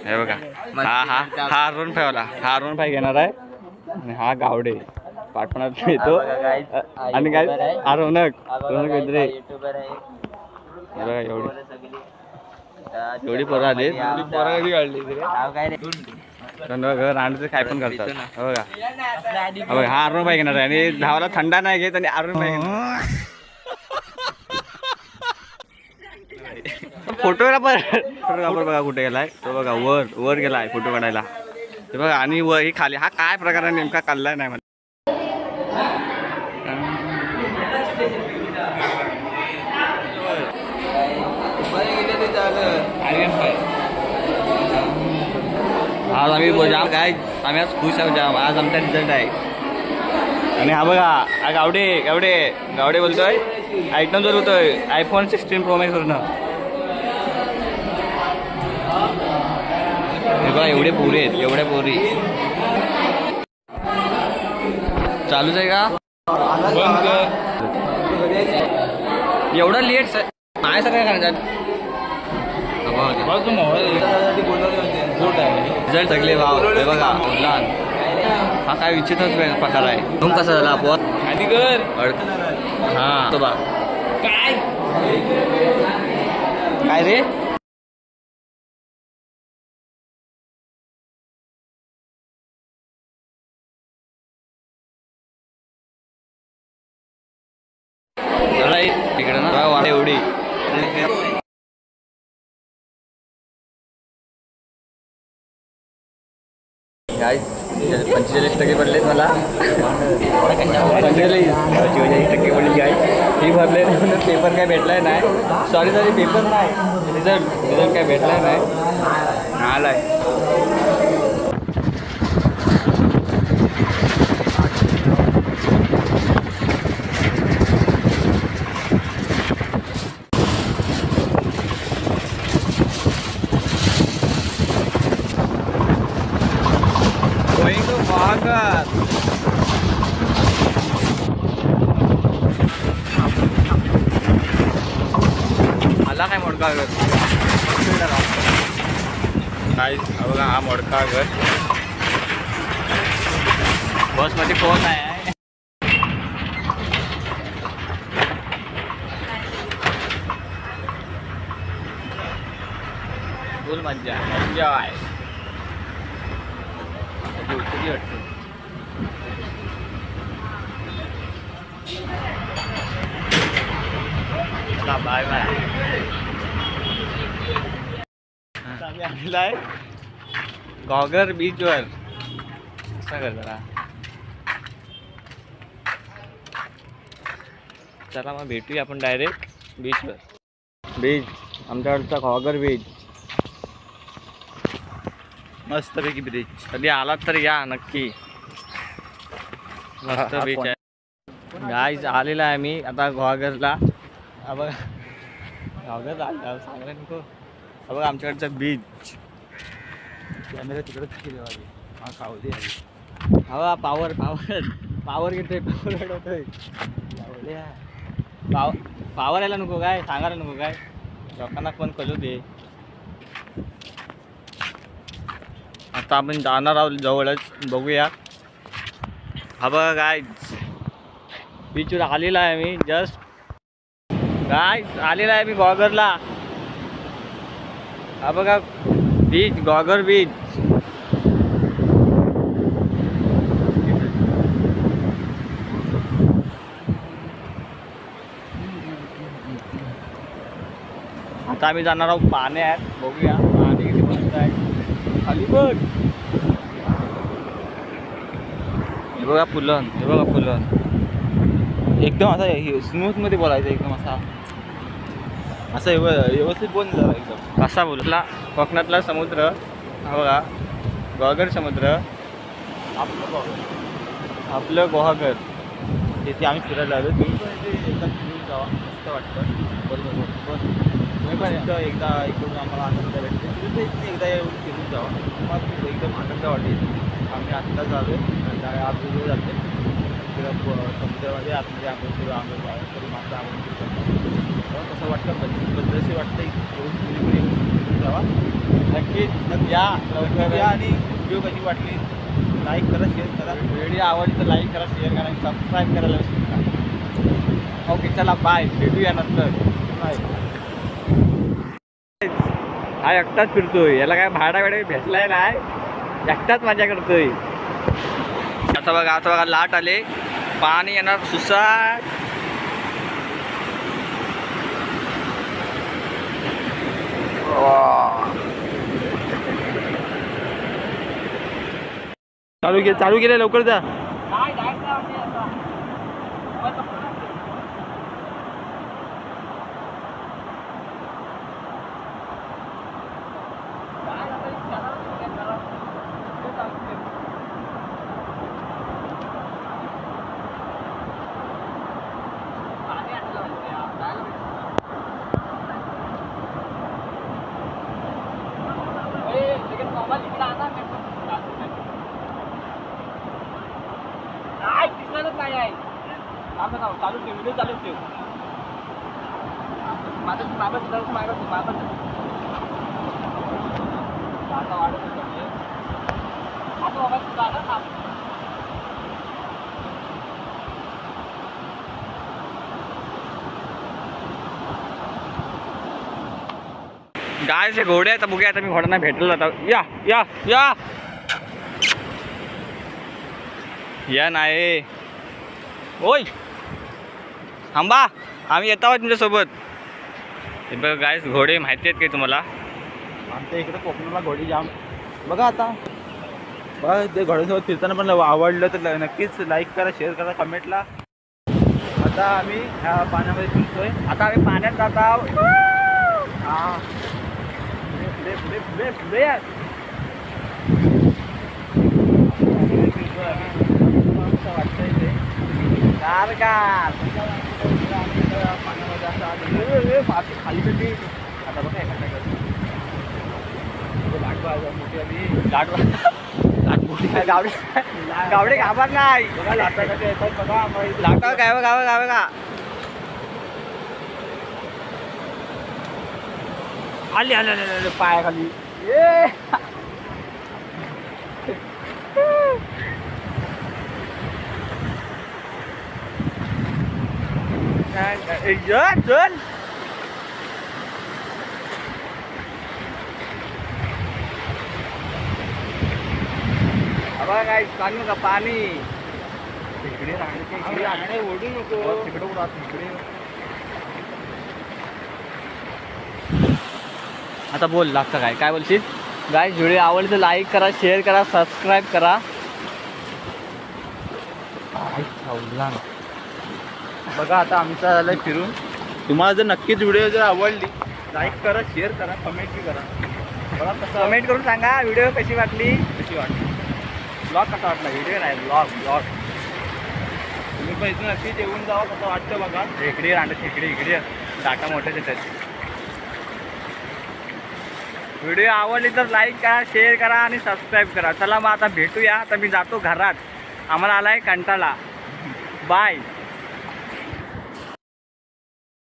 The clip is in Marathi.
हे बघा हा हारून फायवाला हारून फाय घेणार आहे आणि हा गावडे पाठवणार येतो आणि काय रौनक वगैरे एवढी पोरं आली रांडचं काय पण करतात हो का हा अरुण पाय घेणार आहे आणि धावाला थंडा नाही घेत आणि अरुण पाय घेणार फोटोग्राफर बघा कुठे गेलाय तो बघा वर गेलाय फोटो काढायला ते बघा आणि वर ही खाली हा काय प्रकार आहे नेमका काढलाय नाही मला आज आम्ही जाम काय आम्ही आज खुश आहोत जाम आज आमचा रिझल्ट आहे आणि हा बघा हा गावडे बोलतोय आयटम जर होतोय iPhone 16 Pro Max वरनं हे बघा एवढे पोरी आहेत एवढ्या पोरी चालूच आहे का एवढा लेट नाही सगळं करण्यात रिझल्ट सगळे वाव हे बघा लहान हा काय विचित्रच प्रकार आहे तुम कसा झाला पोत आधी कर हा तो बा काय रे तिकडे ना एवढी काय 45% पडलेत मला 45% पडले काय फी भरले म्हणून पेपर काय भेटलाय नाही सॉरी पेपर नाही रिझल्ट काय भेटलाय नाही आलाय मला काय मोडका घर काय बघा हा मोडका घर बसमध्ये फोन आहे फुल मज्जा एन्जॉय किती वाटते बाय बाय आम्ही आलेला आहे घॉगर बीचवर कसा कर जरा चला मग भेटूया आपण डायरेक्ट बीचवर बीच आमच्याकडचा घॉगर बीच मस्तपैकी ब्रिज कधी आलात तर या नक्की मस्त बीच आहे गाईज आलेला आहे मी आता घॉगरला बघा घॉगर सांगला नको बघा आमच्याकडचा बीच कॅमेरा तिकडे हा सावली आहे हवा पावर घेतोय पावर अडवतोय पावर यायला नको काय सांगायला नको काय लोकांना पण कळू दे आता आपण जाणार आहोत जवळच बघूया हा बघा गाईज बीचवर आलेला आहे मी जस्ट गाईज आलेला आहे मी घॉगरला हा बघा बीच घॉगर बीच आता आम्ही जाणार आहोत पाण्यात बघूया पाणी किती मस्त आहे खाली बघ हे बघा पुलन एकदम असा स्मूथ मध्ये बोलायचं एकदम असं व्यवस्थित बोल जरा एकदम कसा बोलला कोकणातला समुद्र हा बघा घॉगर समुद्र आपलं घॉगर तिथे आम्ही फिरायला आलो तुम्ही पण इथे एकदा फिरून जावा मस्त वाटतं बरोबर तुम्ही पण एकदा इकडून आम्हाला आनंद भेटते तिथे एकदा येऊन फिरून जावा तुम्हाला एकदम आनंद वाटेल आम्ही आत्ताच आलो आहे आतमध्ये जाते समुद्रामध्ये आतमध्ये आंघोळ तरी मात्र आंघोळ कसं वाटतं पद्धतशीर वाटतं येऊन फिरून जावा नक्कीच या लवकर या आणि व्हिडिओ कशी वाटली लाईक करा शेअर करा. व्हिडिओ आवडली तर लाईक करा शेअर करा आणि सबस्क्राईब करायला विसरू नका. ओके चला बाय, भेटूया नंतर. बाय. हा एकटाच फिरतोय, याला काय भाडा वेळ भेटलाय नाही, एकटाच मजा करतोय. आता बघा लाट आले, पाणी येणार सुसाट. चालू केलं लवकर जा. चालू ठेव, व्हिडिओ चालू ठेव. गायचे घोडे आता बघूया. आता मी घोड्यांना भेटलो आता. या या या या नाही ओय थांबा, आम्ही येत आहोत तुमच्यासोबत. हे बघा गायस, घोडे माहिती आहेत काही तुम्हाला? आमच्या इकडे कोकणाला घोडे जाम. बघा आता बघा ते घोड्यांसोबत फिरताना पण आवडलं तर नक्कीच लाईक करा शेअर करा कमेंटला. आता आम्ही ह्या पाण्यामध्ये फिरतोय. आता आम्ही पाण्यात जात आहोत. हां वाटतंय ते गार गार पाण्यामध्ये असं माती खाली पेटी. आता बघा मोठी आली मोठी गावडे घाबर नाही. बघा लाटा कशा येतात बघा. लाटा काय बघा आली आले पायाखाली. चल बघा काय पाणी का पाणी तिकडे राहणे ओढू नको. तिकडे आता बोल लागतं काय बोलशील? गाईस व्हिडिओ आवडली तर लाईक करा शेअर करा सबस्क्राईब करा. बघा आता आमचा झालं फिरून. तुम्हाला जर नक्कीच व्हिडिओ जर आवडली लाईक करा शेअर करा कमेंट बी करा. बघा कसं कमेंट करून सांगा व्हिडिओ कशी वाटली. ब्लॉग कसा वाटला? व्हिडिओ नाही ब्लॉग. तुम्ही पण इथून नक्कीच येऊन जावा कसं वाटतं बघा. इकडे इकडे डाटा मोठ्याच येतात. व्हिडिओ आवडली तर लाईक करा शेअर करा आणि सबस्क्राईब करा. चला मग आता भेटूया. आता मी जातो घरात, आम्हाला आलाय कंटाळा. बाय.